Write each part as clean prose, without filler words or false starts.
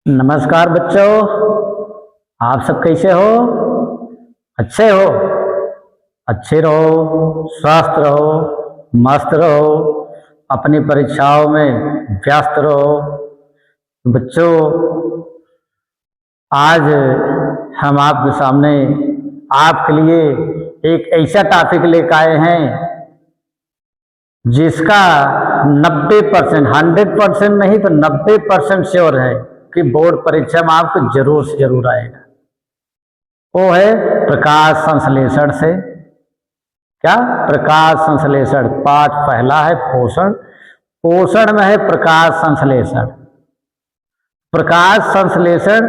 नमस्कार बच्चों, आप सब कैसे हो? अच्छे हो? अच्छे रहो, स्वस्थ रहो, मस्त रहो, अपनी परीक्षाओं में व्यस्त रहो। बच्चों, आज हम आपके सामने आपके लिए एक ऐसा टॉपिक लेकर आए हैं जिसका 90%, 100% नहीं तो 90% श्योर है कि बोर्ड परीक्षा में आपको जरूर से जरूर आएगा। वो है प्रकाश संश्लेषण से। क्या? प्रकाश संश्लेषण। पाठ पहला है पोषण। पोषण में है प्रकाश संश्लेषण। प्रकाश संश्लेषण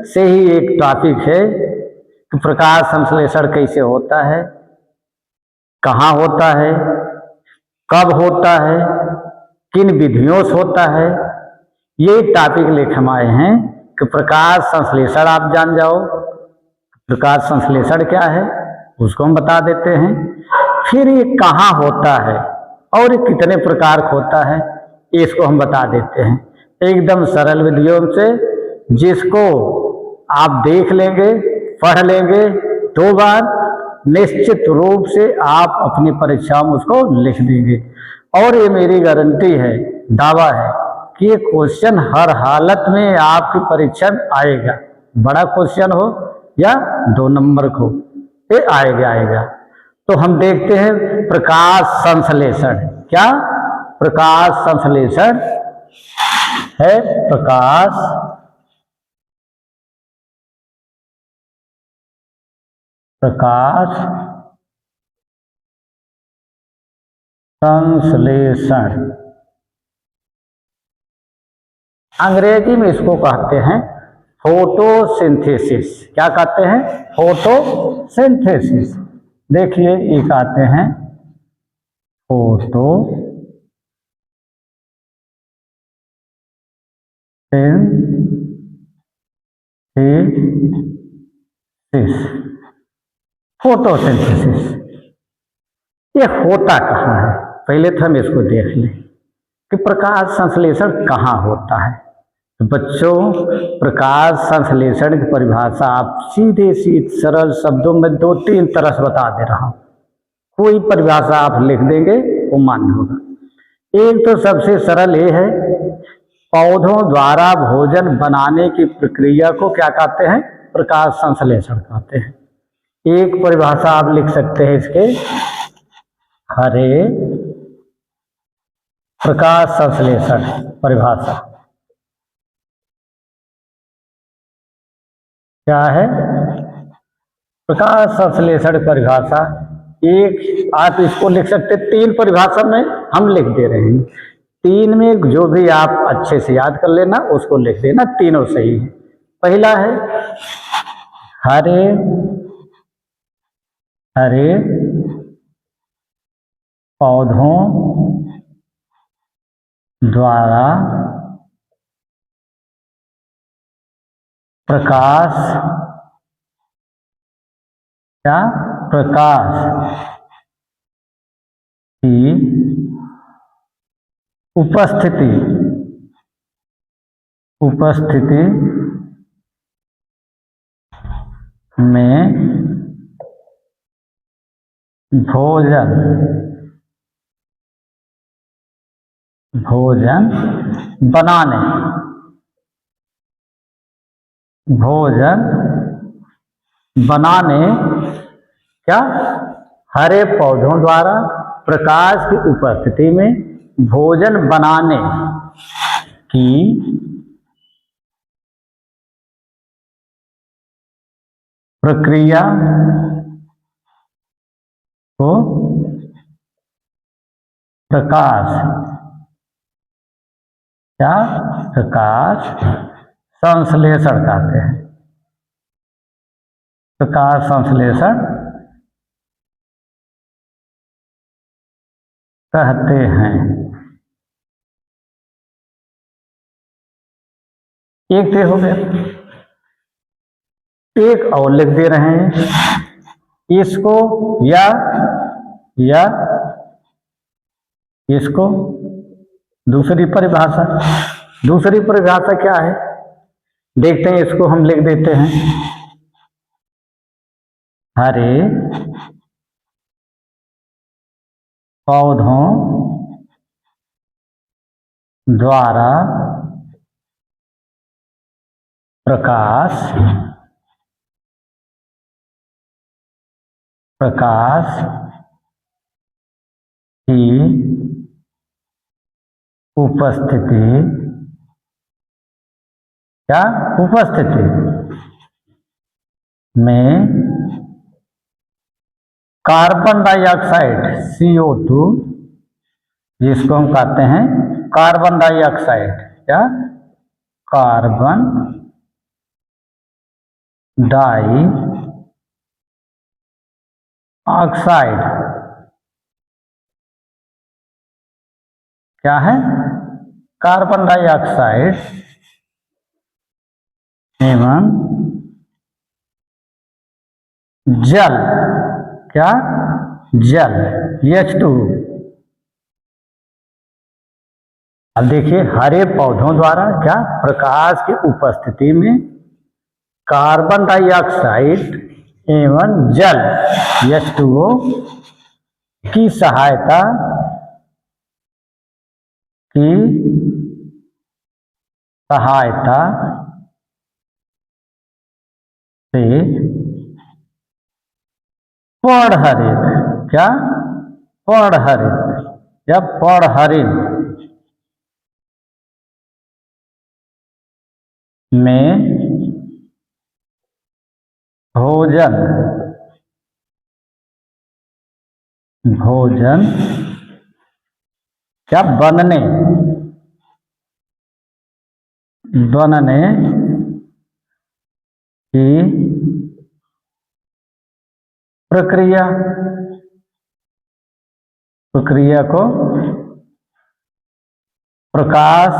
से ही एक टॉपिक है कि प्रकाश संश्लेषण कैसे होता है, कहाँ होता है, कब होता है, किन विधियों से होता है। ये टॉपिक लेकर हम आए हैं कि प्रकाश संश्लेषण आप जान जाओ। प्रकाश संश्लेषण क्या है उसको हम बता देते हैं, फिर ये कहाँ होता है और ये कितने प्रकार का होता है इसको हम बता देते हैं एकदम सरल विधियों से, जिसको आप देख लेंगे, पढ़ लेंगे 2 बार, निश्चित रूप से आप अपनी परीक्षाओं में उसको लिख देंगे। और ये मेरी गारंटी है, दावा है कि ये क्वेश्चन हर हालत में आपकी परीक्षा में आएगा। बड़ा क्वेश्चन हो या 2 नंबर को, ये आएगा। तो हम देखते हैं प्रकाश संश्लेषण। क्या? प्रकाश संश्लेषण है प्रकाश संश्लेषण। अंग्रेजी में इसको कहते हैं फोटोसिंथेसिस। क्या कहते हैं? फोटोसिंथेसिस। देखिए ये कहते हैं फोटो फोटोसिंथेसिस। ये होता कहाँ है? पहले तो हम इसको देख लें कि प्रकाश संश्लेषण कहाँ होता है। तो बच्चों, प्रकाश संश्लेषण की परिभाषा आप सीधे सरल शब्दों में 2-3 तरह से बता दे रहा हूं। कोई परिभाषा आप लिख देंगे वो मान्य होगा। एक तो सबसे सरल ये है, पौधों द्वारा भोजन बनाने की प्रक्रिया को क्या कहते हैं? प्रकाश संश्लेषण कहते हैं। एक परिभाषा आप लिख सकते हैं इसके, हरे प्रकाश संश्लेषण परिभाषा क्या है? प्रकाश संश्लेषण परिभाषा एक आप इसको लिख सकते, 3 परिभाषा में हम लिख दे रहे हैं। 3 में जो भी आप अच्छे से याद कर लेना उसको लिख देना, तीनों सही है। पहला है हरे पौधों द्वारा प्रकाश की उपस्थिति में भोजन बनाने क्या? हरे पौधों द्वारा प्रकाश की उपस्थिति में भोजन बनाने की प्रक्रिया को प्रकाश संश्लेषण कहते हैं। प्रकाश संश्लेषण कहते हैं। एक तो हो गया, एक और लिख दे रहे हैं इसको, या इसको दूसरी परिभाषा क्या है? देखते हैं, इसको हम लिख देते हैं, हरे पौधों द्वारा प्रकाश की उपस्थिति, क्या उपस्थिति में कार्बन डाइऑक्साइड CO2, जिसको हम कहते हैं कार्बन डाइऑक्साइड, क्या कार्बन डाई ऑक्साइड, क्या है कार्बन डाइऑक्साइड एवं जल, क्या जल H2। अब देखिए, हरे पौधों द्वारा क्या प्रकाश की उपस्थिति में कार्बन डाइऑक्साइड एवं जल H2O की सहायता से पौधहरित, क्या पौधहरित या पौधहरित में भोजन क्या बनने की प्रक्रिया को प्रकाश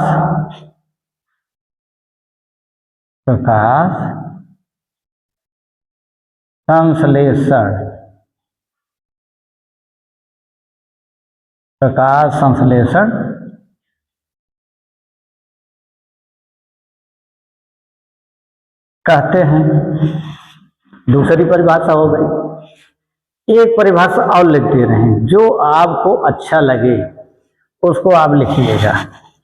संश्लेषण कहते हैं। दूसरी परिभाषा हो गई। एक परिभाषा और लिख दे रहे हैं, जो आपको अच्छा लगे उसको आप लिखिएगा।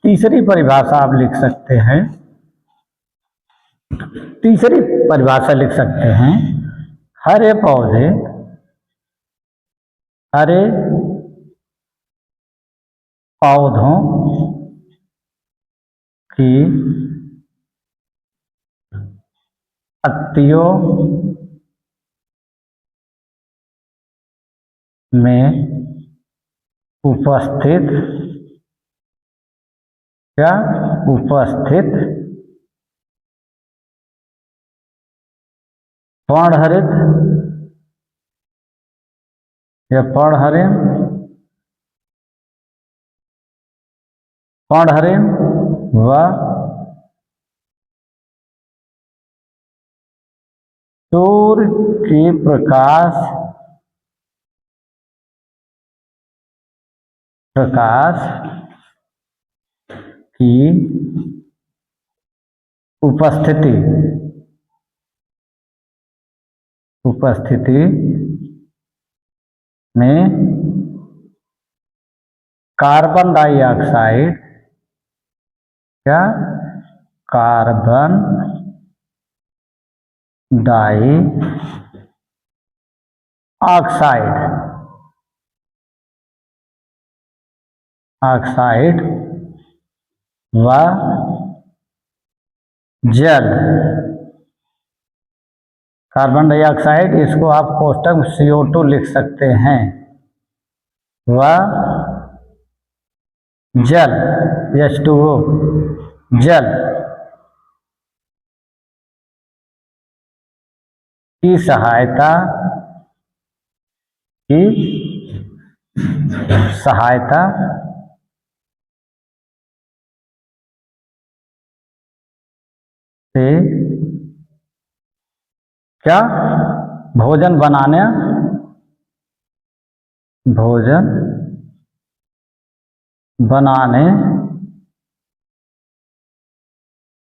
तीसरी परिभाषा आप लिख सकते हैं, तीसरी परिभाषा लिख सकते हैं, हरे पौधों की पत्तियों में उपस्थित पौधहरित या पौधहरित व सूर्य के प्रकाश की उपस्थिति में कार्बन डाइऑक्साइड, क्या कार्बन डाई ऑक्साइड व जल, कार्बन डाइऑक्साइड, इसको आप कोष्टक में CO2 लिख सकते हैं, व जल H2O, जल की सहायता से क्या भोजन बनाने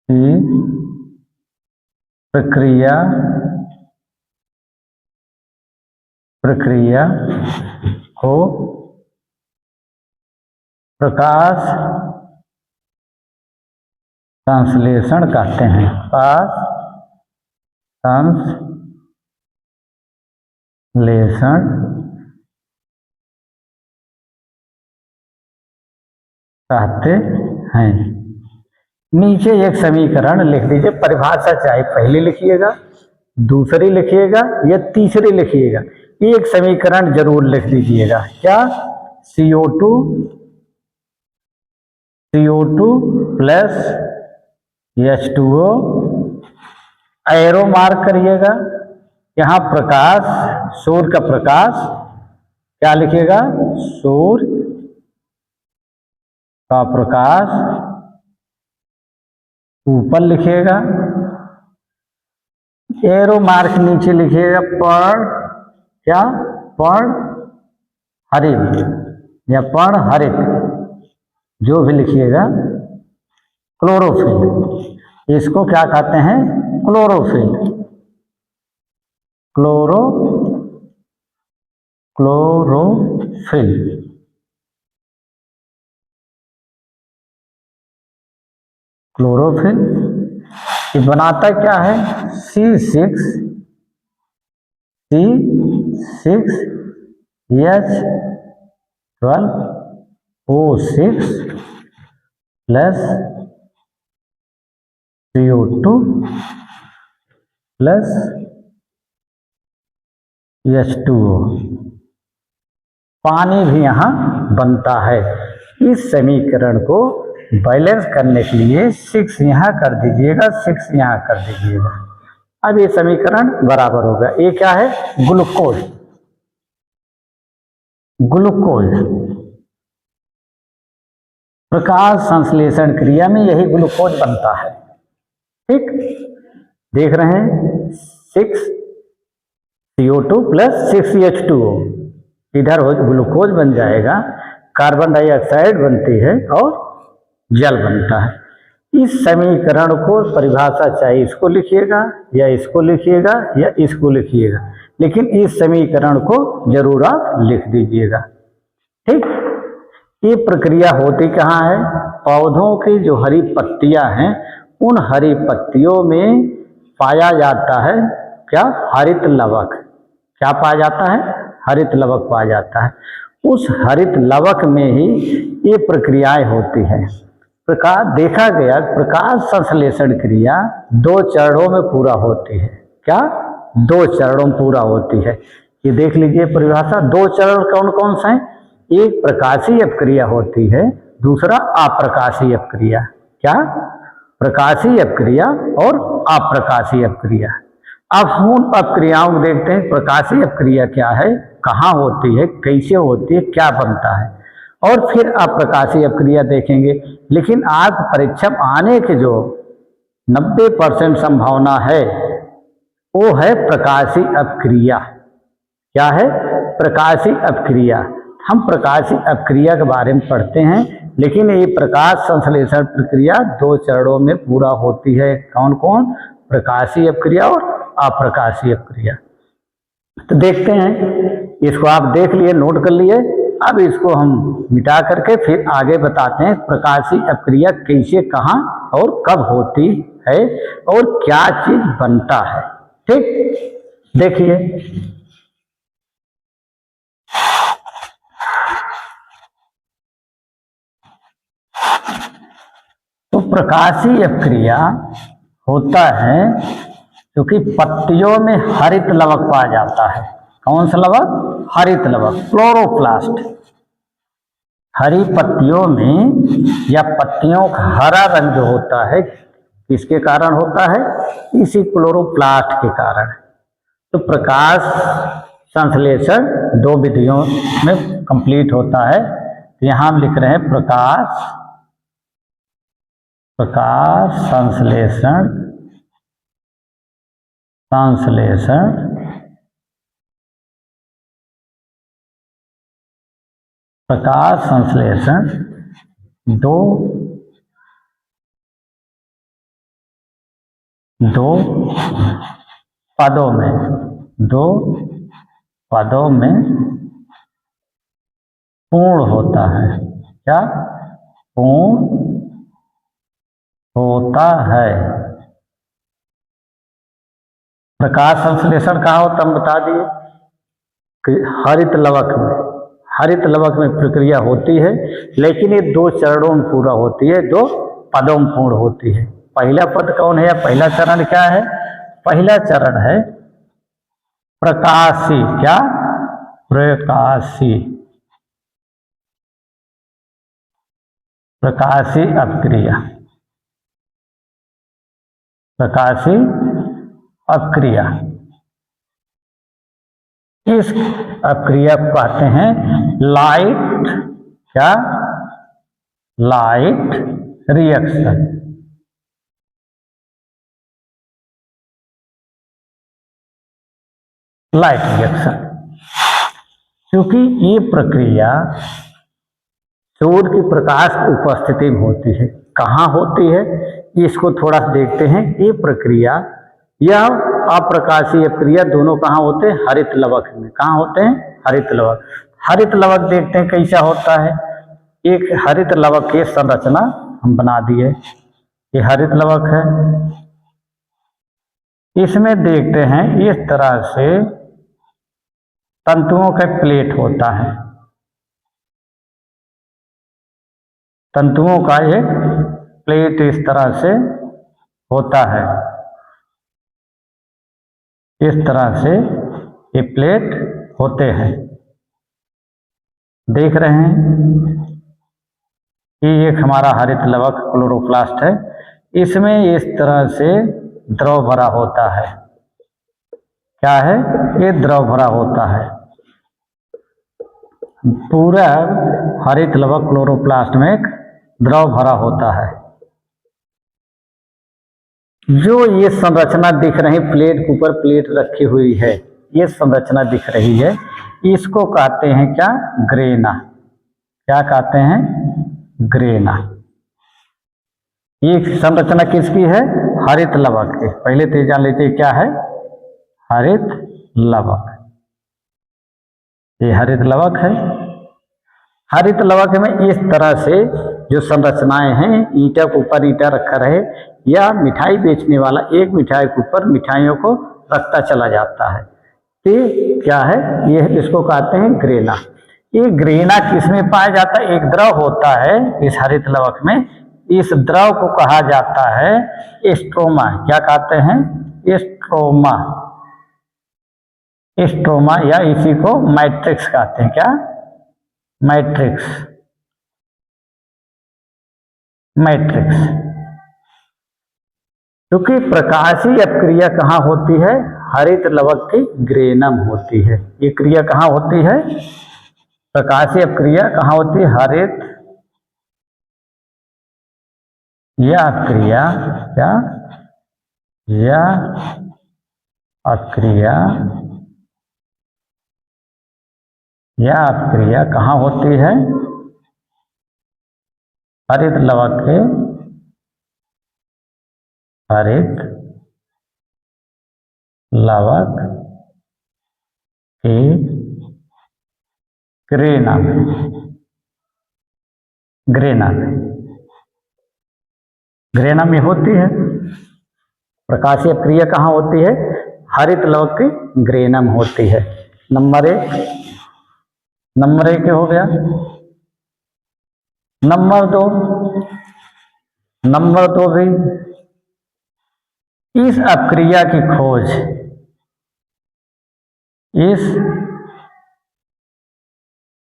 की प्रक्रिया को प्रकाश संश्लेषण कहते हैं। प्रकाश संश्लेषण कहते हैं। नीचे एक समीकरण लिख दीजिए, परिभाषा चाहे पहले लिखिएगा, दूसरी लिखिएगा या तीसरी लिखिएगा, एक समीकरण जरूर लिख दीजिएगा। क्या? CO2 plus H2O, arrow mark करिएगा। यहाँ प्रकाश, सूर्य का प्रकाश, क्या लिखिएगा? सूर्य का प्रकाश ऊपर लिखिएगा, एरो मार्क नीचे लिखिएगा पर, क्या? पर हरित या पर हरित, जो भी लिखिएगा, क्लोरोफिल। इसको क्या कहते हैं? क्लोरोफिल। क्लोरोफिल। क्लोरोफिल ये बनाता क्या है? C6H12O6 plus CO2 plus H2O। पानी भी यहाँ बनता है। इस समीकरण को बैलेंस करने के लिए 6 यहाँ कर दीजिएगा, 6 यहाँ कर दीजिएगा। अब ये समीकरण बराबर होगा। ये क्या है? ग्लूकोज। प्रकाश संश्लेषण क्रिया में यही ग्लूकोज बनता है। ठीक, देख रहे हैं, 6CO2 प्लस 6H2O, इधर ग्लूकोज बन जाएगा, कार्बन डाइऑक्साइड बनती है और जल बनता है। इस समीकरण को परिभाषा चाहे इसको लिखिएगा या इसको लिखिएगा या इसको लिखिएगा, लेकिन इस समीकरण को जरूर आप लिख दीजिएगा। ठीक, ये प्रक्रिया होती कहाँ है? पौधों की जो हरी पत्तियां हैं, उन हरी पत्तियों में पाया जाता है क्या? हरित लवक। क्या पाया जाता है? हरित लवक पाया जाता है। उस हरित लवक में ही ये प्रक्रियाएं होती हैं। प्रकाश देखा गया, प्रकाश संश्लेषण क्रिया 2 चरणों में पूरा होती है। क्या? 2 चरणों में पूरा होती है। ये देख लीजिए परिभाषा। 2 चरण कौन कौन से हैं? एक प्रकाशीय अपक्रिया होती है, दूसरा अप्रकाशीय अपक्रिया। क्या? प्रकाशीय अपक्रिया और अप्रकाशीय अपक्रिया। अब हम उन अपक्रियाओं को देखते हैं। प्रकाशीय अपक्रिया क्या है, कहाँ होती है, कैसे होती है, क्या बनता है, और फिर अप्रकाशीय अपक्रिया देखेंगे। लेकिन आज परीक्षा में आने के जो 90% संभावना है वो है प्रकाशीय अपक्रिया। क्या है? प्रकाशीय अपक्रिया। हम प्रकाशीय अपक्रिया के बारे में पढ़ते हैं, लेकिन ये प्रकाश संश्लेषण प्रक्रिया 2 चरणों में पूरा होती है। कौन कौन? प्रकाशीय अपक्रिया और अप्रकाशीय अपक्रिया। तो देखते हैं, इसको आप देख लिए, नोट कर लिए। अब इसको हम मिटा करके फिर आगे बताते हैं प्रकाशीय अपक्रिया कैसे, कहाँ और कब होती है और क्या चीज बनता है। ठीक, देखिए, तो प्रकाशीय अपक्रिया होता है क्योंकि पत्तियों में हरित लवक पाया जाता है। कौन सा लवक? हरित लवक, क्लोरोप्लास्ट। हरी पत्तियों में या पत्तियों का हरा रंग जो होता है, किसके कारण होता है? इसी क्लोरोप्लास्ट के कारण। तो प्रकाश संश्लेषण 2 विधियों में कंप्लीट होता है। तो यहाँ हम लिख रहे हैं प्रकाश संश्लेषण प्रकाश संश्लेषण 2 दो पदों में, दो पदों में पूर्ण होता है। क्या? पूर्ण होता है। प्रकाश संश्लेषण कहाँ होता हम बता दिए कि हरित लवक में, हरित लवक में प्रक्रिया होती है, लेकिन ये दो चरणों में पूरा होती है, दो पदों में पूर्ण होती है। पहला पद कौन है या पहला चरण क्या है? पहला चरण है प्रकाशी। क्या? प्रकाशी, प्रकाशी अपक्रिया, प्रकाशी अपक्रिया। इस अपक्रिया को कहते हैं लाइट, क्या? Light reaction. लाइट रिएक्शन, क्योंकि ये प्रक्रिया सूर्य की प्रकाश की उपस्थिति में होती है। कहाँ होती है इसको थोड़ा सा देखते हैं। ये प्रक्रिया, यह अप्रकाशीय क्रिया दोनों कहाँ होते हैं? हरित लवक में। कहाँ होते हैं? हरित लवक। हरित लवक देखते हैं कैसा होता है। एक हरित लवक की संरचना हम बना दिए। ये हरित लवक है, इसमें देखते हैं इस तरह से तंतुओं का प्लेट होता है। तंतुओं का एक प्लेट इस तरह से होता है। इस तरह से ये प्लेट होते हैं। देख रहे हैं कि एक हमारा हरित लवक क्लोरोप्लास्ट है, इसमें इस तरह से द्रव भरा होता है। क्या है? ये द्रव भरा होता है। पूरा हरित लवक क्लोरोप्लास्ट में एक द्रव भरा होता है। जो ये संरचना दिख रही प्लेट के ऊपर प्लेट रखी हुई है, ये संरचना दिख रही है, इसको कहते हैं क्या? ग्रेना। क्या कहते हैं? ग्रेना। ये संरचना किसकी है? हरित लवक की। पहले तो जान लीजिए क्या है? हरित लवक। ये हरित लवक है। हरित लवक में इस तरह से जो संरचनाएं हैं, ईंटा के ऊपर ईंटा रखा रहे, या मिठाई बेचने वाला एक मिठाई के ऊपर मिठाइयों को रखता चला जाता है। ये क्या है? ये इसको कहते हैं ग्रेना। ये ग्रेना किसमें पाया जाता है? एक द्रव होता है इस हरित लवक में, इस द्रव को कहा जाता है स्ट्रोमा। क्या कहते हैं? स्ट्रोमा। स्ट्रोमा, या इसी को मैट्रिक्स कहते हैं। क्या? मैट्रिक्स। मैट्रिक्स। क्योंकि प्रकाशीय अपक्रिया कहाँ होती है? हरित लवक की ग्रेनम होती है। ये क्रिया कहाँ होती है? प्रकाशीय अपक्रिया कहाँ होती है? हरित, यह अपक्रिया, क्या? यह अपक्रिया, यह अपक्रिया कहाँ होती है? हरित लवक के, हरित लवक के ग्रेना में, ग्रेना में, ग्रेना में होती है। प्रकाशीय अपक्रिया कहाँ होती है? हरित लवक की ग्रेनम होती है। नंबर एक, नंबर एक हो गया। नंबर दो, नंबर दो भी, इस अपक्रिया की खोज, इस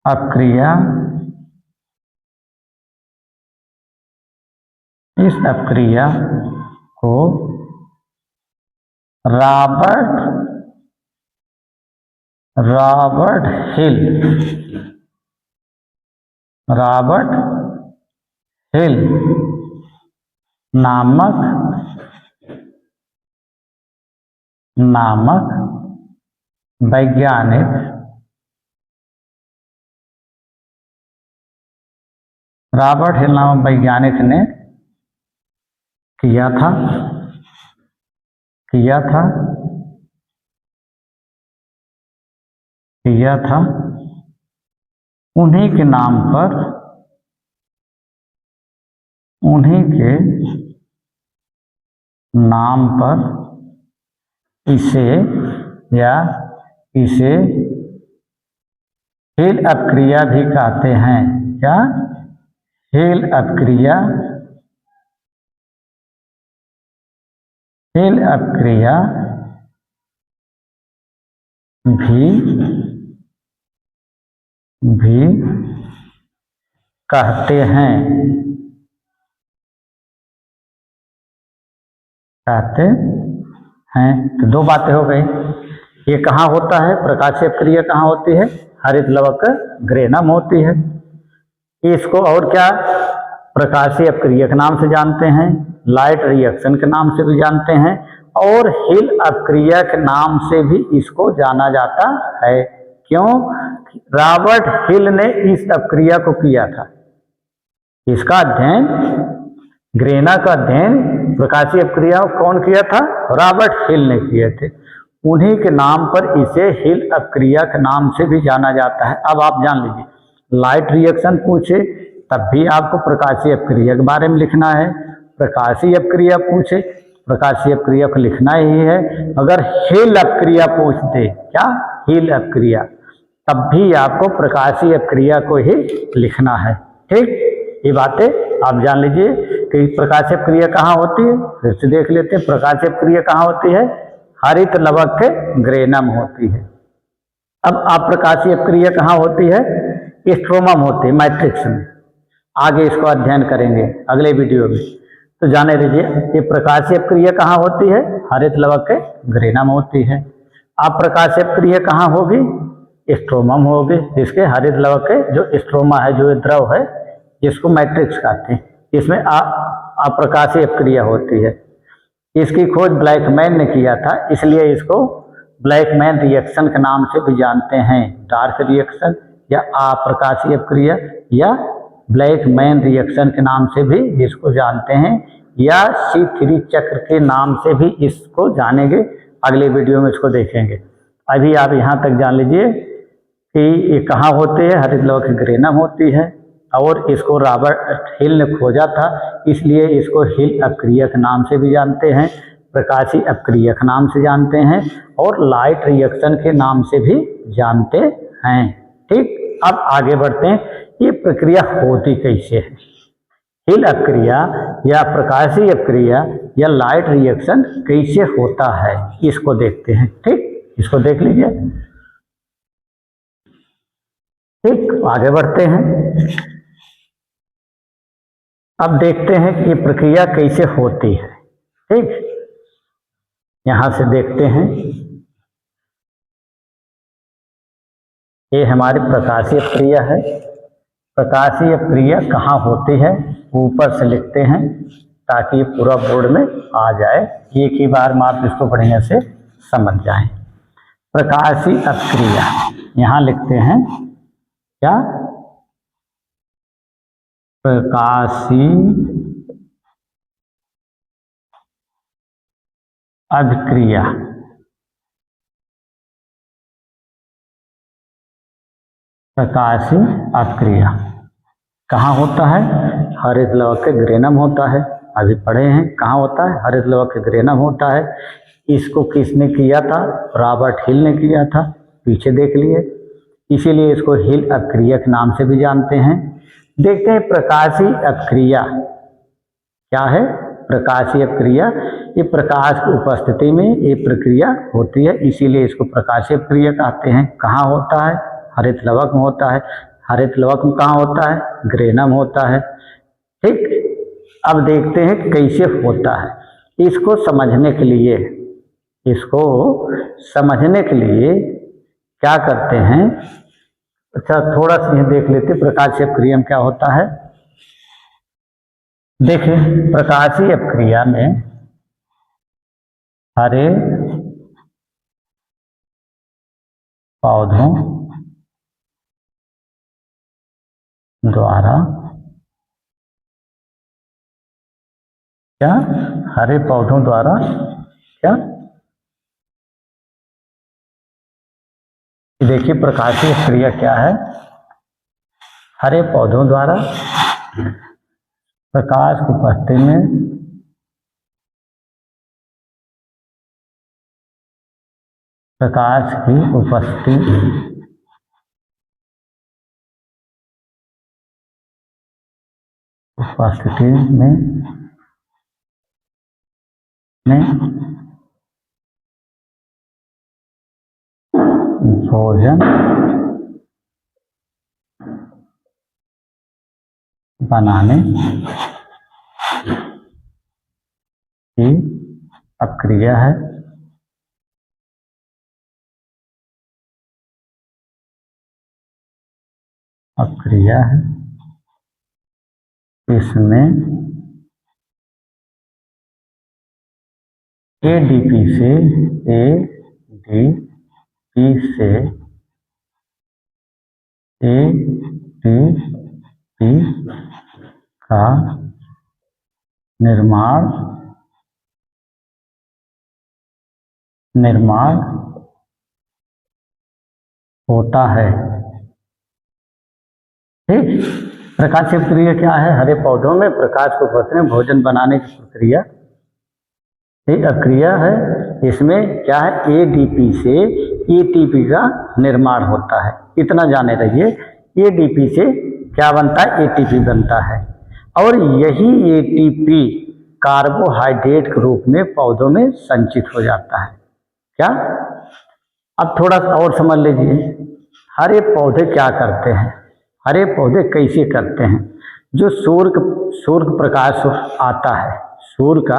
अपक्रिया, इस अपक्रिया को रॉबर्ट हिल, रॉबर्ट हिल नामक वैज्ञानिक, रॉबर्ट हिल नामक वैज्ञानिक ने किया था। किया था उन्हीं के नाम पर, उन्हीं के नाम पर इसे या इसे हेल अपक्रिया भी कहते हैं। क्या? हेल अपक्रिया, हेल अपक्रिया भी कहते हैं, तो दो बातें हो गई। ये कहाँ होता है? प्रकाशीय अपक्रिया कहाँ होती है? हरित लवक ग्रेनम होती है। इसको और क्या प्रकाशीय अपक्रिया के नाम से जानते हैं, लाइट रिएक्शन के नाम से भी जानते हैं, और हिल अपक्रिया के नाम से भी इसको जाना जाता है। क्यों? रॉबर्ट हिल ने इस अपक्रिया को किया था। इसका अध्ययन, ग्रेना का अध्ययन प्रकाशीय अपक्रिया कौन किया था? रॉबर्ट हिल ने किए थे। उन्हीं के नाम पर इसे हिल अपक्रिया के नाम से भी जाना जाता है। अब आप जान लीजिए, लाइट रिएक्शन पूछे तब भी आपको प्रकाशीय अपक्रिया के बारे में लिखना है, प्रकाशीय अपक्रिया पूछे प्रकाशीय अपक्रिया को लिखना ही है। अगर हिल अपक्रिया पूछ दे, क्या हिल अपक्रिया, तब भी आपको प्रकाशीय अपक्रिया को ही लिखना है। ठीक, ये बातें आप जान लीजिए कि प्रकाशीय अपक्रिया कहाँ होती है। फिर से देख लेते हैं, प्रकाशीय अपक्रिया कहाँ होती है? हरित लवक के ग्रेनम होती है। अब आप प्रकाशीय अपक्रिया कहाँ होती है? स्ट्रोमम होती है, मैट्रिक्स में। आगे इसको अध्ययन करेंगे अगले वीडियो में, तो जाने दीजिए ये प्रकाशीय अपक्रिया कहाँ होती है? हरित लवक के ग्रेनम होती है। अब प्रकाशीय अपक्रिया कहाँ होगी? स्ट्रोमम होगी। इसके हरित लवक के जो स्ट्रोमा है, जो द्रव है, जिसको मैट्रिक्स कहते हैं, इसमें अप्रकाशीय अपक्रिया होती है। इसकी खोज ब्लैकमैन ने किया था, इसलिए इसको ब्लैकमैन रिएक्शन के नाम से भी जानते हैं। डार्क रिएक्शन या अप्रकाशीय अपक्रिया या ब्लैकमैन रिएक्शन के नाम से भी इसको जानते हैं, या C3 चक्र के नाम से भी इसको जानेंगे। अगले वीडियो में इसको देखेंगे। अभी आप यहाँ तक जान लीजिए कि ये कहाँ होते हैं? हरित लवक की ग्रेनम होती है, और इसको रॉबर्ट हिल ने खोजा था, इसलिए इसको हिल अपक्रिया के नाम से भी जानते हैं, प्रकाशीय अपक्रिया के नाम से जानते हैं, और लाइट रिएक्शन के नाम से भी जानते हैं। ठीक, अब आगे बढ़ते हैं, ये प्रक्रिया होती कैसे है? हिल अपक्रिया या प्रकाशीय अपक्रिया या लाइट रिएक्शन कैसे होता है, इसको देखते हैं। ठीक, इसको देख लीजिए। ठीक, आगे बढ़ते हैं। अब देखते हैं कि ये प्रक्रिया कैसे होती है। ठीक, यहां से देखते हैं, ये हमारी प्रकाशीय अपक्रिया है। प्रकाशीय अपक्रिया कहाँ होती है, ऊपर से लिखते हैं ताकि ये पूरा बोर्ड में आ जाए, एक ही बार में आप इसको बढ़िया से समझ जाएं। प्रकाशीय अपक्रिया यहाँ लिखते हैं, क्या? प्रकाशीय अभिक्रिया। प्रकाशीय अपक्रिया कहाँ होता है? हरित लवक के ग्रेनम होता है। अभी पढ़े हैं कहाँ होता है? हरित लवक के ग्रेनम होता है। इसको किसने किया था? रॉबर्ट हिल ने किया था, पीछे देख लिए, इसीलिए इसको हिल अपक्रिया के नाम से भी जानते हैं। देखते हैं प्रकाशीय अपक्रिया क्या है। प्रकाशीय अपक्रिया, ये प्रकाश की उपस्थिति में ये प्रक्रिया होती है, इसीलिए इसको प्रकाशीय अपक्रिया कहते हैं। कहाँ होता है? हरित लवक में होता है। हरित लवक में कहाँ होता है? ग्रेनम होता है। ठीक, अब देखते हैं कैसे होता है। इसको समझने के लिए, इसको समझने के लिए क्या करते हैं? अच्छा, थोड़ा सा देख लेते प्रकाशीय अपक्रिया में क्या होता है। देखिए, प्रकाशीय अपक्रिया में हरे पौधों द्वारा, क्या? हरे पौधों द्वारा क्या देखिए प्रकाशीय क्रिया क्या है। हरे पौधों द्वारा प्रकाश की उपस्थिति में प्रकाश की उपस्थिति में भोजन बनाने की प्रक्रिया है। इसमें एडीपी का निर्माण होता है। ठीक, प्रकाशीय क्रिया क्या है? हरे पौधों में प्रकाश को उपस्थिति में भोजन बनाने की प्रक्रिया एक क्रिया है। इसमें क्या है? एडीपी से एटीपी का निर्माण होता है। इतना जाने रहिए, एडीपी से क्या बनता है? एटीपी बनता है। और यही एटीपी कार्बोहाइड्रेट के रूप में पौधों में संचित हो जाता है। क्या? अब थोड़ा सा और समझ लीजिए, हरे पौधे क्या करते हैं, हरे पौधे कैसे करते हैं। जो सूर्य प्रकाश आता है, सूर्य का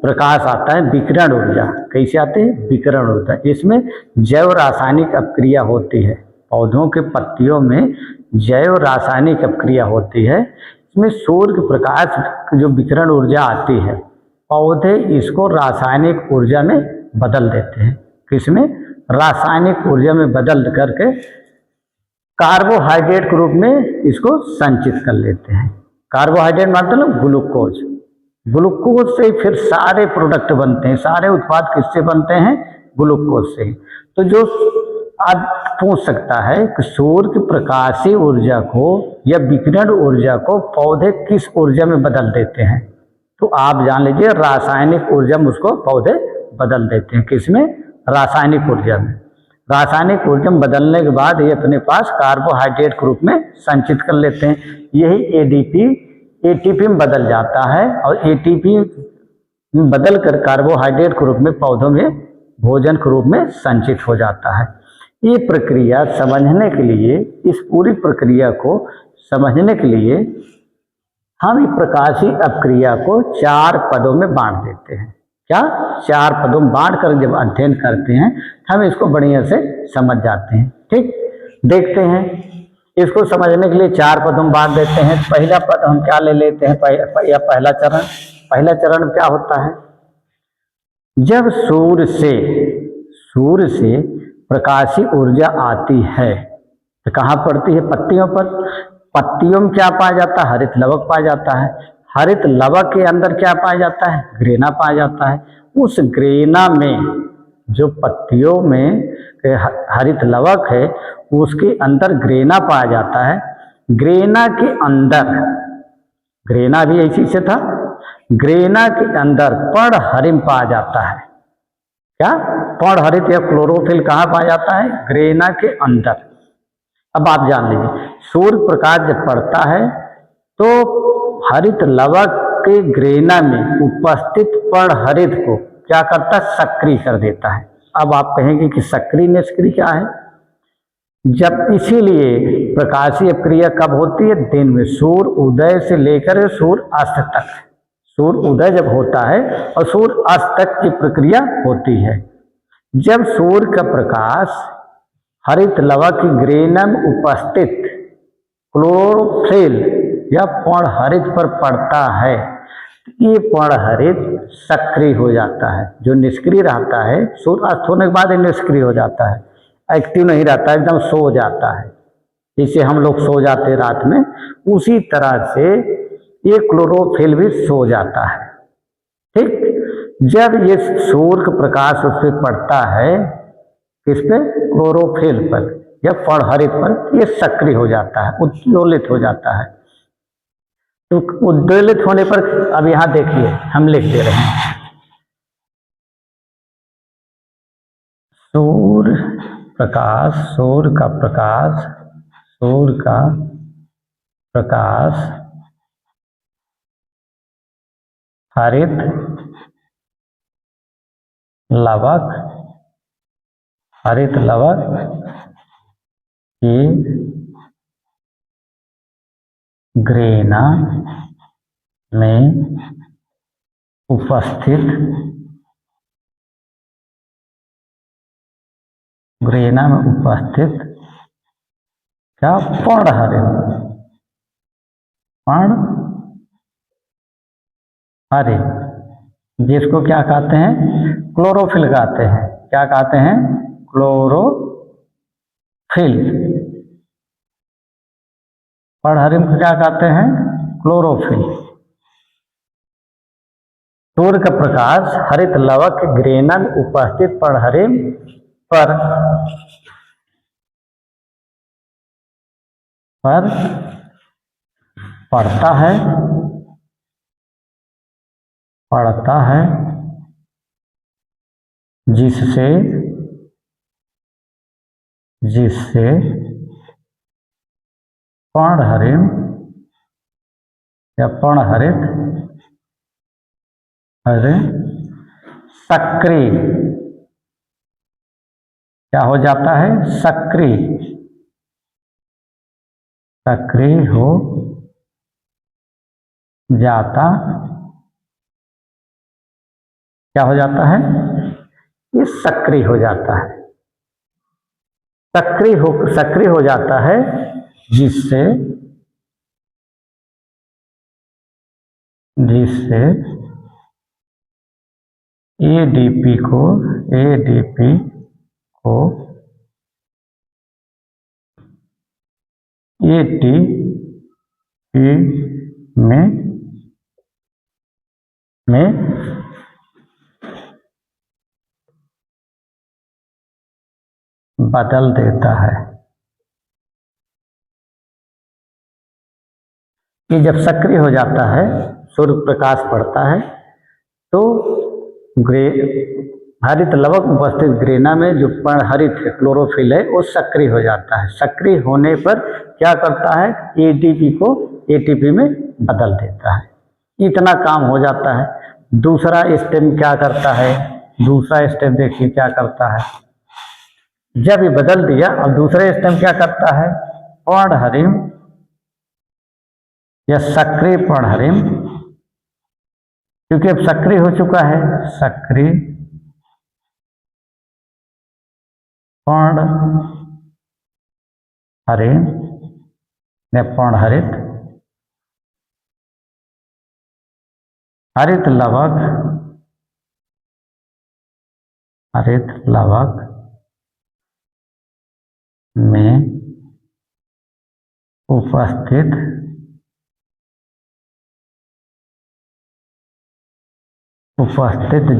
प्रकाश आता है, विकिरण ऊर्जा कैसे आती है? विकिरण ऊर्जा। इसमें जैव रासायनिक अपक्रिया होती है। पौधों के पत्तियों में जैव रासायनिक अपक्रिया होती है। इसमें सूर्य प्रकाश जो विकिरण ऊर्जा आती है, पौधे इसको रासायनिक ऊर्जा में बदल देते हैं। किसमें? रासायनिक ऊर्जा में बदल करके कार्बोहाइड्रेट के रूप में इसको संचित कर लेते हैं। कार्बोहाइड्रेट मतलब ग्लूकोज। ग्लूकोज से फिर सारे प्रोडक्ट बनते हैं, सारे उत्पाद किससे बनते हैं? ग्लूकोज से। तो जो आज पूछ सकता है कि सूर्य प्रकाशीय ऊर्जा को या विकिरण ऊर्जा को पौधे किस ऊर्जा में बदल देते हैं, तो आप जान लीजिए रासायनिक ऊर्जा में उसको पौधे बदल देते हैं। किसमें? रासायनिक ऊर्जा में। रासायनिक ऊर्जा में बदलने के बाद ये अपने पास कार्बोहाइड्रेट के रूप में संचित कर लेते हैं। यही एडीपी एटीपी में बदल जाता है और एटीपी में बदल कर कार्बोहाइड्रेट के रूप में पौधों में भोजन के रूप में संचित हो जाता है। ये प्रक्रिया समझने के लिए, इस पूरी प्रक्रिया को समझने के लिए हम इस प्रकाशीय अपक्रिया को 4 पदों में बांट देते हैं। क्या? 4 पदों में बांट कर जब अध्ययन करते हैं हम इसको बढ़िया से समझ जाते हैं। ठीक, देखते हैं। इसको समझने के लिए 4 पदों में बांट देते हैं। पहला पद हम क्या ले लेते हैं? पहला चरण। पहला चरण क्या होता है? जब सूर्य से प्रकाशीय ऊर्जा आती है तो कहाँ पड़ती है? पत्तियों पर। पत्तियों में क्या पाया जाता है? हरित लवक पाया जाता है। हरित लवक के अंदर क्या पाया जाता है? ग्रेना पाया जाता है। उस ग्रेना में जो पत्तियों में हरित लवक है उसके अंदर ग्रेना पाया जाता है। ग्रेना के अंदर, ग्रेना भी ऐसी से था, ग्रेना के अंदर पर्णहरित पाया जाता है। क्या? पर्णहरित या क्लोरोफिल कहाँ पाया जाता है? ग्रेना के अंदर। अब आप जान लीजिए, सूर्य प्रकाश जब पड़ता है तो हरित लवक के ग्रेना में उपस्थित पर्णहरित को क्या करता है? सक्रिय कर देता है। अब आप कहेंगे कि सक्रिय निष्क्रिय क्या है? जब इसीलिए प्रकाशीय क्रिया कब होती है? दिन में, सूर्य उदय से लेकर सूर्य अस्त तक। सूर्य उदय जब होता है और सूर्य अस्त तक की प्रक्रिया होती है। जब सूर्य का प्रकाश हरित लवक की ग्रेना में उपस्थित क्लोरोफिल या पर्णहरित पर पड़ता है, ये पर्णहरित सक्रिय हो जाता है। जो निष्क्रिय रहता है, सूर्य अस्त होने के बाद ये निष्क्रिय हो जाता है, एक्टिव नहीं रहता, एकदम सो जाता है। जैसे हम लोग सो जाते हैं रात में, उसी तरह से ये क्लोरोफिल भी सो जाता है। ठीक, जब ये सूर्य का प्रकाश उस पर पड़ता है, किस पे? क्लोरोफिल पर या पर्णहरित पर ये सक्रिय हो जाता है, उद्दोलित हो जाता है। तो उद्दोलित होने पर अब यहां देखिए हम लिख दे रहे हैं सूर्य का प्रकाश हरित लवक की ग्रेना में उपस्थित क्या पर्णहरित जिसको क्या कहते हैं, क्लोरोफिल कहते हैं। क्या कहते हैं? क्लोरोफिल। पर्णहरित को क्या कहते हैं? क्लोरोफिल। सूर्य का प्रकाश हरित लवक ग्रेना में उपस्थित पर्णहरित पर पड़ता है जिससे पर्णहरित सक्रिय क्या हो जाता है? सक्रिय हो जाता, क्या हो जाता है? ये सक्रिय हो जाता है, सक्रिय हो जाता है जिससे एडीपी को एटीपी में बदल देता है। ये जब सक्रिय हो जाता है, सूर्य प्रकाश पड़ता है तो हरित लवक उपस्थित ग्रेना में जो पर्णहरित क्लोरोफिल है वो सक्रिय हो जाता है। सक्रिय होने पर क्या करता है? एटीपी को एटीपी में बदल देता है। इतना काम हो जाता है। दूसरा स्टेप क्या करता है? दूसरा स्टेप देखिए क्या करता है। जब ये बदल दिया, अब दूसरे स्टेप क्या करता है? पर्णहरित या सक्रिय पर्णहरित, क्योंकि अब सक्रिय हो चुका है, सक्रिय पर्णहरित या पर्णहरित हरित लवक में उपस्थित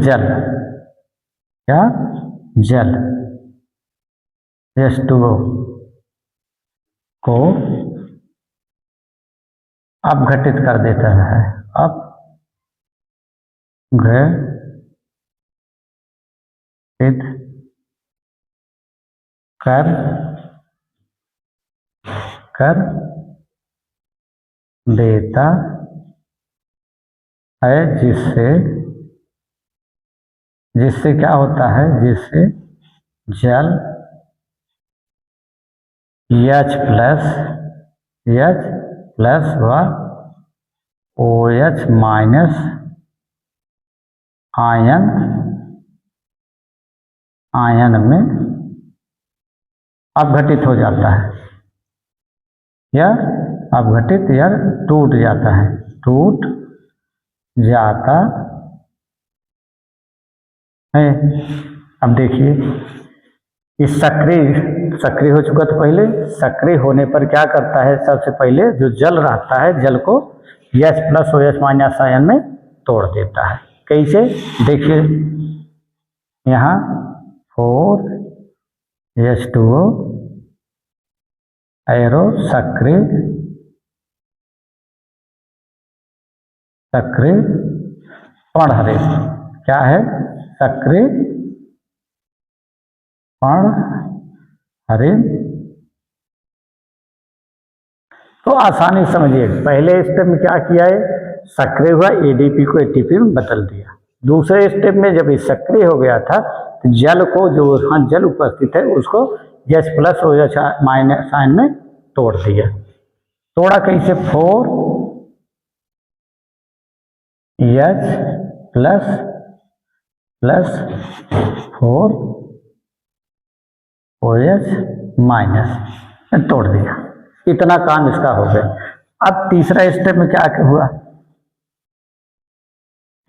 जल, क्या? जल H2O को अपघटित कर देता है। अपघटित कर देता है जिससे क्या होता है? जिससे जल H प्लस व OH माइनस आयन में अपघटित हो जाता है या अपघटित या टूट जाता है, अब देखिए इस सक्रिय हो चुका। तो पहले सक्रिय होने पर क्या करता है? सबसे पहले जो जल रहता है, जल को H plus OH minus ion में तोड़ देता है। कैसे? देखिए यहाँ 4 H2O एरो सक्रिय पर्णहरित, क्या है? सक्रिय पर्णहरित। तो आसानी समझिए, पहले स्टेप में क्या किया है, सक्रिय हुआ, एडीपी को एटीपी में बदल दिया। दूसरे स्टेप में जब ये सक्रिय हो गया था तो जल को, जो हाँ जल उपस्थित है उसको H plus OH minus ion में तोड़ दिया। तोड़ा कैसे? 4H प्लस 4OH माइनस तोड़ दिया। इतना काम इसका हो गया। अब तीसरा स्टेप में क्या हुआ?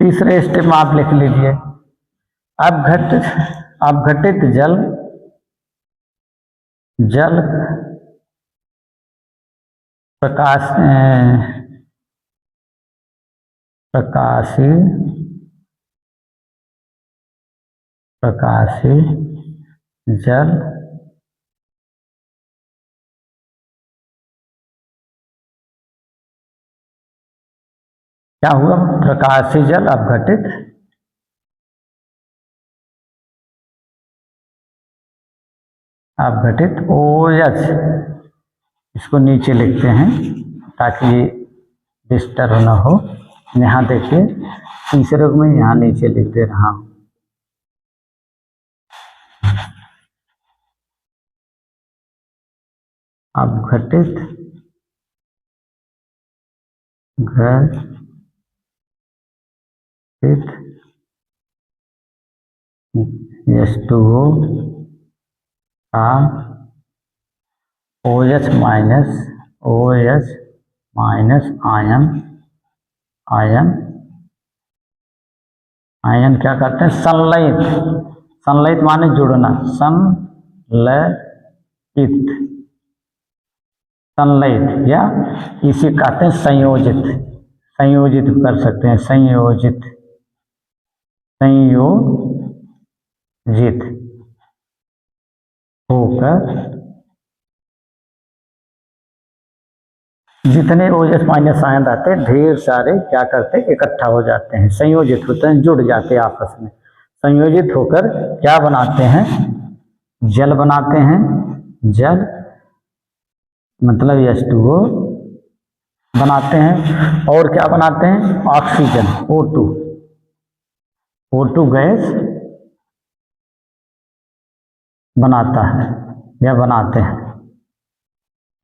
तीसरे स्टेप में आप लिख लीजिए, अपघटित जल प्रकाशीय जल क्या हुआ? प्रकाशीय जल अपघटित OH, इसको नीचे लिखते हैं ताकि डिस्टर्ब ना हो। यहाँ देखिए तीसरे में यहाँ नीचे लिख दे रहा हूँ, अपघटित H2O का OH माइनस आयन क्या करते हैं? संलयित माने जुड़ना, संलयित या इसे कहते हैं संयोजित कर सकते हैं, संयोजित होकर जितने OH माइनस आयन रहते हैं ढेर सारे क्या करते हैं? इकट्ठा हो जाते हैं, संयोजित होते हैं, जुड़ जाते हैं आपस में। संयोजित होकर क्या बनाते हैं? जल बनाते हैं। जल मतलब H2O बनाते हैं। और क्या बनाते हैं? ऑक्सीजन O2 गैस बनाता है या बनाते हैं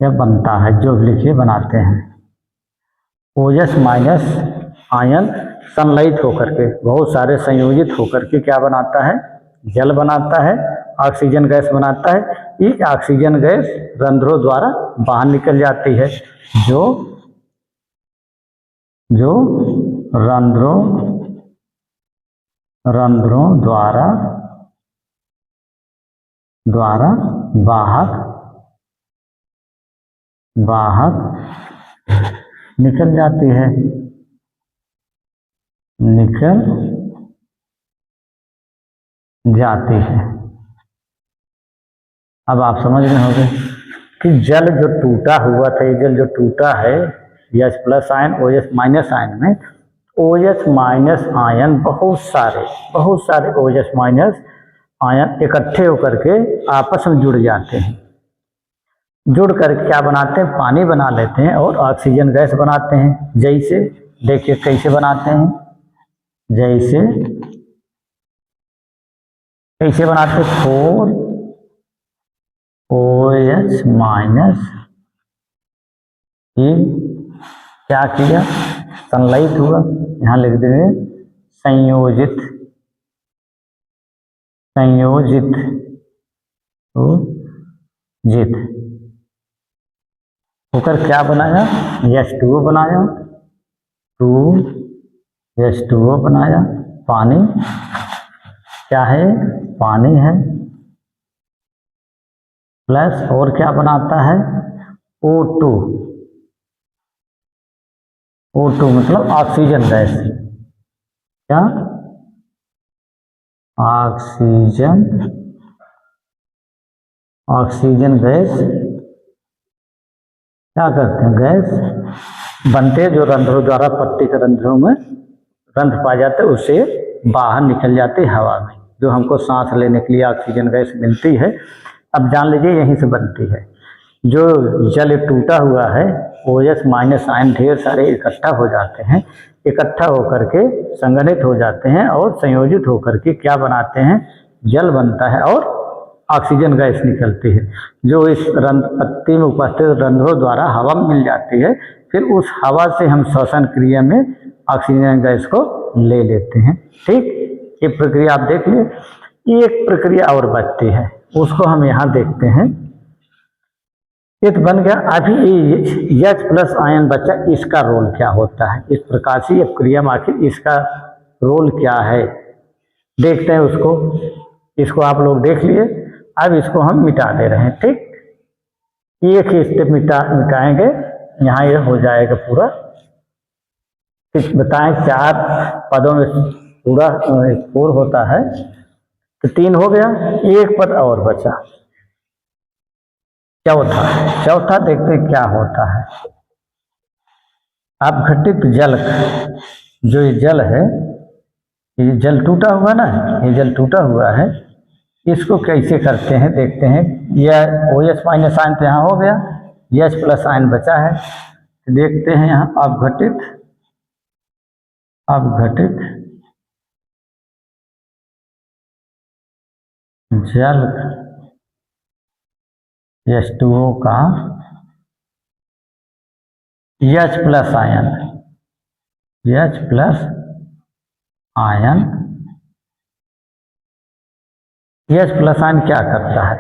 या बनता है, जो लिखिए बनाते हैं। OH माइनस आयन संलयित होकर के, बहुत सारे संयोजित होकर के क्या बनाता है? जल बनाता है, ऑक्सीजन गैस बनाता है। ये ऑक्सीजन गैस रंध्रों द्वारा बाहर निकल जाती है, जो रंध्रों द्वारा बाहर निकल जाती है, अब आप समझ रहे होंगे कि जल जो टूटा हुआ था, ये जल जो टूटा है H plus ion OH minus ion में, OH माइनस आयन बहुत सारे OH माइनस आयन इकट्ठे होकर के आपस में जुड़ जाते हैं। जुड़ कर क्या बनाते हैं? पानी बना लेते हैं और ऑक्सीजन गैस बनाते हैं। जैसे देखिए कैसे बनाते हैं, कैसे बनाते? 4OH माइनस क्या किया? संलयित हुआ, यहाँ लिख देंगे संयोजित होकर क्या बनाया? H2O बनाया, 2H2O बनाया। पानी क्या है? पानी है, प्लस और क्या बनाता है? O2 मतलब ऑक्सीजन गैस। क्या? ऑक्सीजन ऑक्सीजन गैस क्या करते हैं, गैस बनते हैं जो रंध्रों द्वारा, पत्ती के रंध्रों में रंध्र पाए जाते हैं, उससे बाहर निकल जाती है हवा में, जो हमको सांस लेने के लिए ऑक्सीजन गैस मिलती है। अब जान लीजिए यहीं से बनती है। जो जल टूटा हुआ है OH माइनस आयन ढेर सारे इकट्ठा हो जाते हैं, इकट्ठा होकर के संघनित हो जाते हैं और संयोजित होकर के क्या बनाते हैं, जल बनता है और ऑक्सीजन गैस निकलती है, जो इस पत्ती में उपस्थित रंध्रों द्वारा हवा में मिल जाती है। फिर उस हवा से हम श्वसन क्रिया में ऑक्सीजन गैस को ले लेते हैं। ठीक, ये प्रक्रिया आप देख लिए। एक प्रक्रिया और बचती है, उसको हम यहाँ देखते हैं। ये तो बन गया। अभी H+ आयन बचा, इसका रोल क्या होता है, इस प्रकाशीय अपक्रिया में आखिर इसका रोल क्या है, देखते हैं उसको। इसको आप लोग देख लिए। अब इसको हम मिटा दे रहे हैं। ठीक, एक ही स्टेप मिटाएंगे, यहाँ ये हो जाएगा पूरा। बताएं 4 पदों में पूरा 4 होता है, तो 3 हो गया, एक पद और बचा, चौथा देखते क्या होता है। अपघटित जल, जो ये जल है, ये जल टूटा हुआ ना, ये जल टूटा हुआ है, इसको कैसे करते हैं देखते हैं। यह OH माइनस आयन तो यहाँ हो गया, H+ आयन बचा है, तो देखते हैं यहाँ अपघटित जल H2O का H+ आयन, H+ आयन क्या करता है,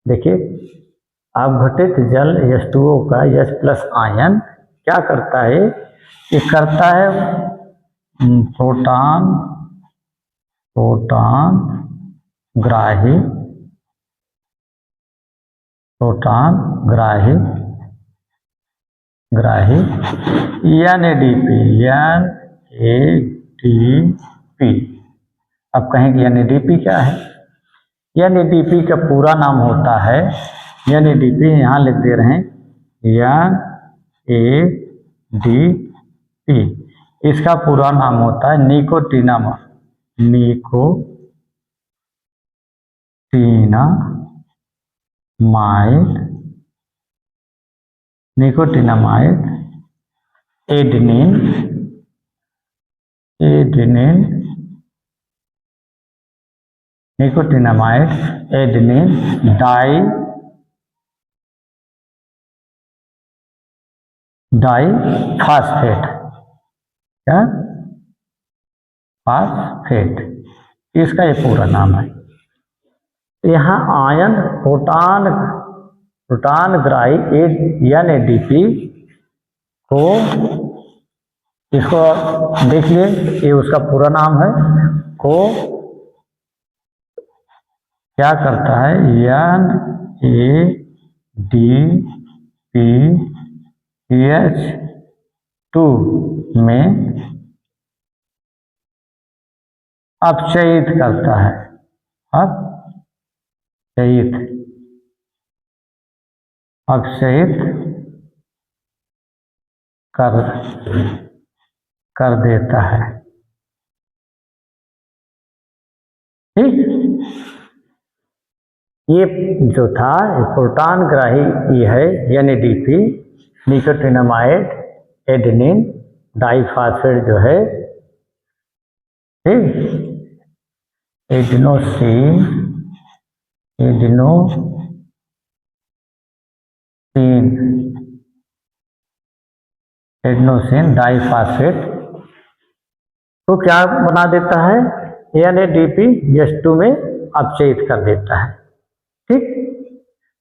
देखिए अपघटित जल H2O का H+ आयन क्या करता है, ये करता है प्रोटॉन ग्राही NADP। अब कहेंगे NADP क्या है। NADP का पूरा नाम होता है, NADP यहाँ लिख दे रहे हैं NADP, इसका पूरा नाम होता है निकोटिनामाइड एडेनिन डाइफास्फेट, क्या फास्फेट, इसका ये पूरा नाम है। यहाँ आयन प्रोटॉन ग्राही NADP को, इसको देख लिए, ये उसका पूरा नाम है, को क्या करता है, NADPH2 में अपचयित करता है, अपचयित कर देता है। ठीक, ये जो था प्रोटॉन ग्राही ये है NADP, निकोटिनामाइड एडेनिन डाइफास्फेट जो है, ठीक, एडेनोसिन डाइफास्फेट को क्या बना देता है, NADPH2 में अपचयित कर देता है। ठीक,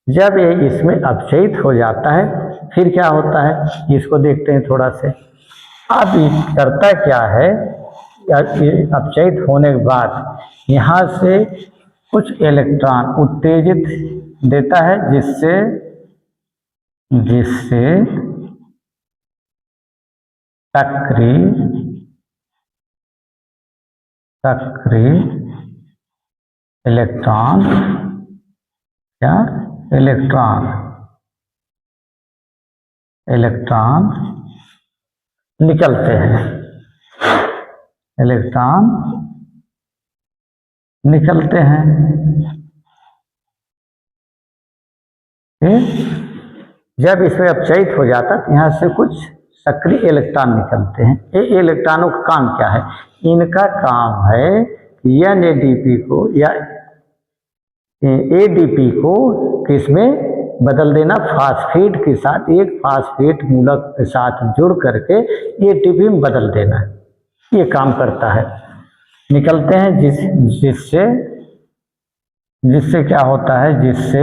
जब ये इसमें अपचयित हो जाता है, फिर क्या होता है, इसको देखते हैं थोड़ा से। अब करता क्या है, अपचयित होने के बाद यहाँ से कुछ इलेक्ट्रॉन उत्तेजित देता है, जिससे सक्रिय इलेक्ट्रॉन क्या, इलेक्ट्रॉन निकलते हैं, इलेक्ट्रॉन निकलते हैं। जब इसमें अपचयित हो जाता तो यहाँ से कुछ सक्रिय इलेक्ट्रॉन निकलते हैं। ये इलेक्ट्रॉनों का काम क्या है? इनका काम है एनएडीपी को या एडीपी को किसमें बदल देना, फास्फेट के साथ, एक फास्फेट मूलक के साथ जुड़ करके एटीपी में बदल देना, ये काम करता है। निकलते हैं जिससे क्या होता है, जिससे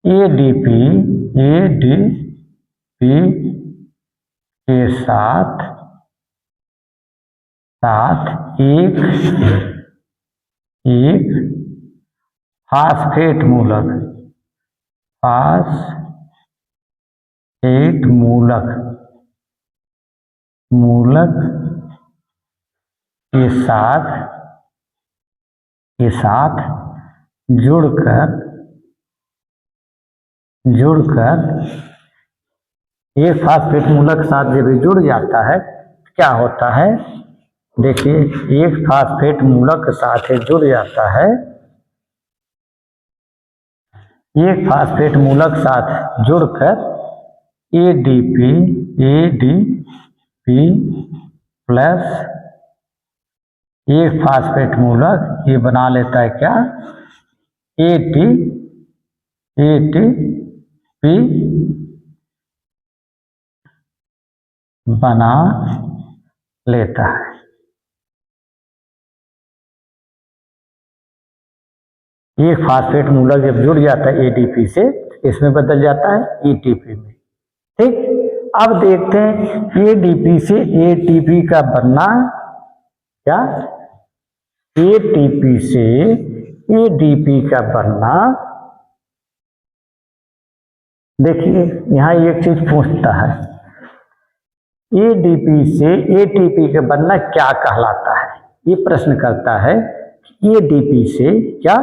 एडीपी के साथ एक फास्फेट मूलक के साथ जुड़कर एक फास्फेट मूलक के साथ जब जुड़ जाता है क्या होता है, देखिए एक फास्फेट मूलक के साथ जुड़ जाता है, एक फास्फेट मूलक साथ जुड़कर एडीपी प्लस एक फास्फेट मूलक ये बना लेता है क्या, एटीपी बना लेता है। एक फास्फेट मूलक जब जुड़ जाता है एटीपी से, इसमें बदल जाता है एटीपी में। ठीक, अब देखते हैं एडीपी से एटीपी का बनना, क्या, एटीपी से एडीपी का बनना। देखिए यहां एक चीज पूछता है, एडीपी से एटीपी का बनना क्या कहलाता है, ये प्रश्न करता है। एडीपी से क्या,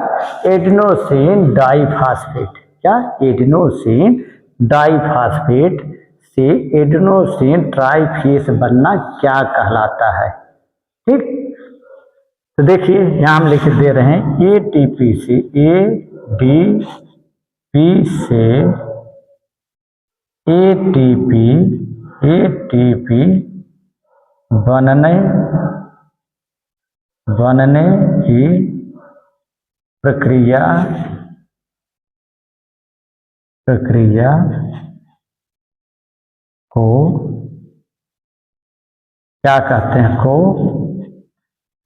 एडेनोसिन डाइफास्फेट, क्या, एडेनोसिन डाइफास्फेट से एडेनोसिन ट्राइफेस बनना क्या कहलाता है। ठीक, तो देखिए यहां हम लिख दे रहे हैं एटीपी से एटीपी बनने की प्रक्रिया को क्या कहते हैं, को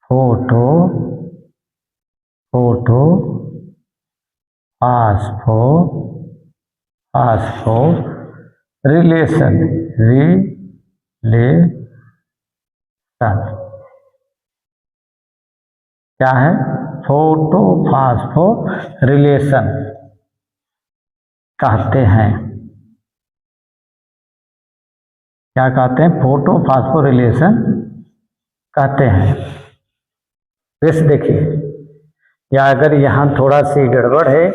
फोटोफॉस्फोरिलेशन क्या है, फोटोफॉस्फोरिलेशन कहते हैं। क्या कहते हैं, फोटोफॉस्फोरिलेशन कहते हैं। वैसे देखिए, या अगर यहाँ थोड़ा सी गड़बड़ है,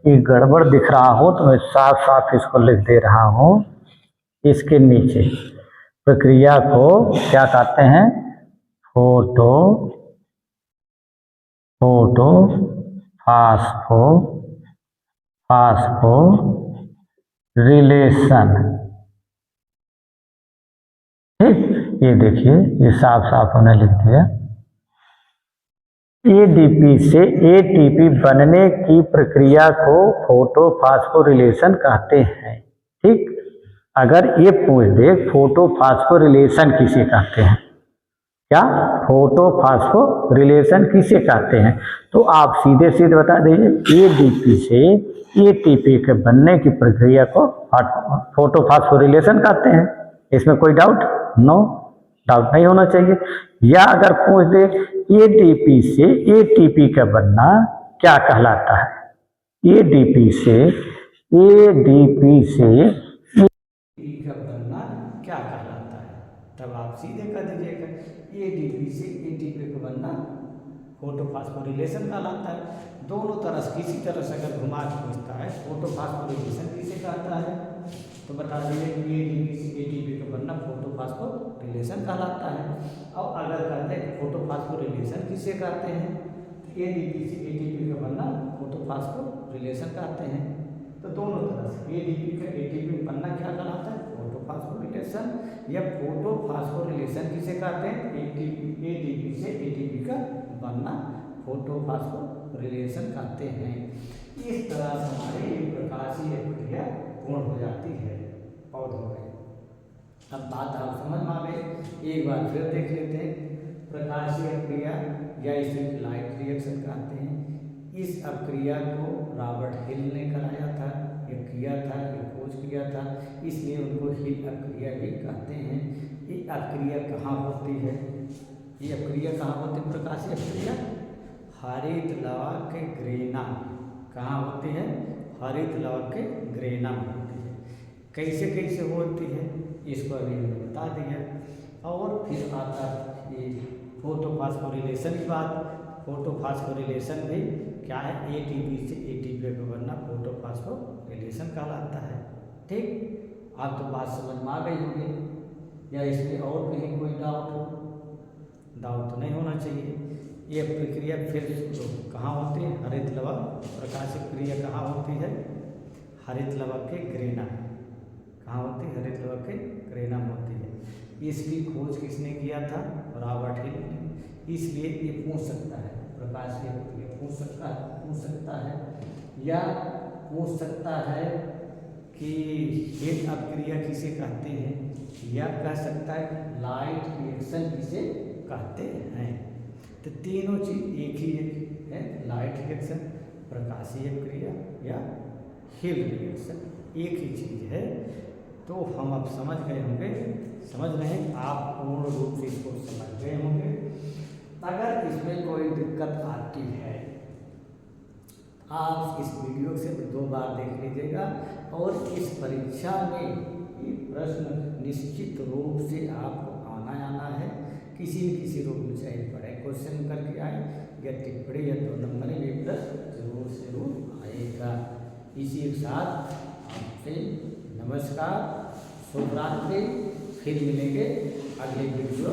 ये गड़बड़ दिख रहा हो तो मैं साफ साफ इसको लिख दे रहा हूँ। इसके नीचे प्रक्रिया को क्या कहते हैं, फोटोफॉस्फोरिलेशन। ठीक, ये देखिए ये साफ साफ हमने लिख दिया। एडीपी से एटीपी बनने की प्रक्रिया को फोटोफॉस्फोरिलेशन कहते हैं। ठीक, अगर ये पूछ दे फोटोफॉस्फोरिलेशन किसे कहते हैं, क्या, फोटोफॉस्फोरिलेशन किसे कहते हैं, तो आप सीधे सीधे बता दीजिए एडीपी से एटीपी के बनने की प्रक्रिया को फोटोफॉस्फोरिलेशन कहते हैं। इसमें कोई डाउट, नो डाउट नहीं होना चाहिए। या अगर पूछ दे एडीपी से एटीपी का बनना क्या कहलाता है, एडीपी से का बनना क्या कहलाता है, तब आप सीधे कह दीजिएगा एडीपी से एटीपी का बनना फोटोफॉस्फोरिलेशन कहलाता है। दोनों तरह से किसी तरह से अगर घुमा के पूछता है फोटोफॉस्फोरिलेशन किसे कहता है तो बता दीजिए ADP से ATP का बनना फोटोफॉस्फोरिलेशन कहलाता है। अब अगर कहते हैं फोटोफॉस्फोरिलेशन किसे कहते हैं तो ADP से ATP का बनना फोटोफॉस्फोरिलेशन कहते हैं। तो दोनों तरह से ADP का ATP में बनना क्या कहलाता है फोटोफॉस्फोरिलेशन, या फोटोफॉस्फोरिलेशन किसे कहते हैं ADP से ATP का बनना फोटोफॉस्फोरिलेशन कहते हैं। इस तरह से हमारे एक प्रकाशीय क्रिया पूर्ण हो जाती है पौधों में। अब बात आप समझ में आ गई, एक बार फिर देख लेते हैं। प्रकाशीय क्रिया या इसे लाइट रिएक्शन कहते हैं। इस अभिक्रिया को रॉबर्ट हिल ने कराया था, ये किया था, ये खोज किया था, इसलिए उनको हिल अभिक्रिया भी कहते हैं। ये अभिक्रिया कहाँ होती है, ये अभिक्रिया कहाँ होती है प्रकाशीय अभिक्रिया हरित लवक के ग्रेना कहाँ होती है हरित लवक के ग्रेना में होती है। कैसे कैसे होती है इसको अभी हमने बता दिया। और फिर आता ये फोटोफॉस्फोरिलेशन की बात। फोटोफॉस्फोरिलेशन भी क्या है ATP से ATP का बनना फोटोफॉस्फोरिलेशन कहलाता है। ठीक, आप तो बात समझ में आ गई होगी, या इसमें और कहीं कोई डाउट तो नहीं होना चाहिए। ये प्रक्रिया फिर कहाँ होती है हरित लवक प्रकाशिक क्रिया कहाँ होती है हरित लवक के ग्रेना कहाँ होती है हरित लवक के ग्रेना में होती है। इसकी खोज किसने किया था रॉबर्ट हिल ने, इसलिए ये पूछ सकता है प्रकाशीय क्रिया पूछ सकता है या पूछ सकता है कि हिल अभिक्रिया किसे कहते हैं, या कह सकता है लाइट रिएक्शन किसे कहते हैं। तो तीनों चीज एक ही है, लाइट रिएक्शन, प्रकाशीय क्रिया या हिल रिएक्शन एक ही चीज है। तो हम अब समझ गए होंगे, समझ रहे हैं आप पूर्ण रूप से इसको समझ गए होंगे। अगर इसमें कोई दिक्कत आती है आप इस वीडियो से 2 बार देख लीजिएगा, और इस परीक्षा में ये प्रश्न निश्चित रूप से आपको आना है। किसी न किसी रूप में चाहे बड़े क्वेश्चन करके आए या टिप्पणी या 2 नंबर में प्रश्न जरूर आएगा। इसी के साथ आपसे नमस्कार, शुभ रात्रि, फिर मिलेंगे अगले वीडियो।